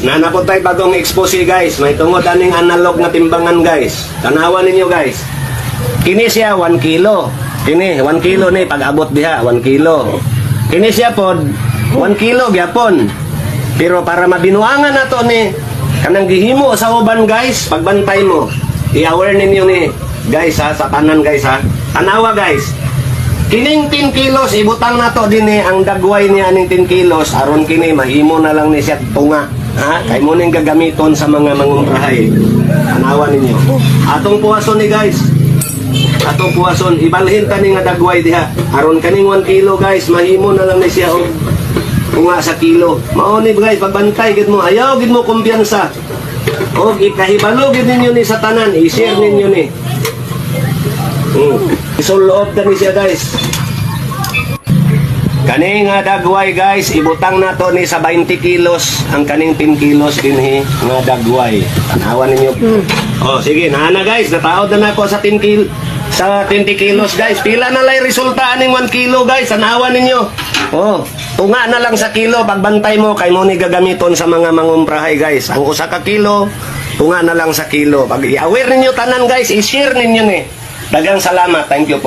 Nanapot tayo bagong expose guys. May tungod aning analog na timbangan guys. Tanawan ninyo guys. Kini siya 1 kilo. Kini 1 kilo ni pag-abot diha 1 kilo. Kini siya pod 1 kilo gyapon. Pero para mabinuangan nato ni kanang gihimo sa uban guys, pagbantay mo. I-aware ninyo ni guys ha, sa tanan guys ha. Tanawa guys. Kining 10 kilos ibutang nato dinhi ang dagway niya ning 10 kilos aron kini mahimo na lang ni siya tunga. Ha? Kay mo ning gagamiton sa mga mangumprahay. Tanawan ninyo. Atong puwason ni guys. Atong puwason ibalhin ta ni nga dagway diha. Aron kaning 1 kilo guys, mahimo na lang ni siya og tunga sa kilo. Mao ni guys, pagbantay gid mo, ayaw gid mo kumpiyansa. Og ikahibalo gid ninyo ni sa tanan, i-share ninyo ni. Isuloob ta ni siya guys. Kaning nga dagway guys, ibutang nato ni sa 20 kilos ang kaning 10 kilos dinhi nga dagway. Tanawan ninyo. Oh, sige, naana guys, nataod na nako sa 10 kilos guys. Pila na lay resulta aning 1 kilo guys, tanawan ninyo. Oh, tunga na lang sa kilo pagbantay mo kay mo ni gagamiton sa mga mangumprahay guys. Ang usa ka kilo, tunga na lang sa kilo. Pag i-aware ninyo tanan guys, i-share ninyo ni. Daghang salamat. Thank you po.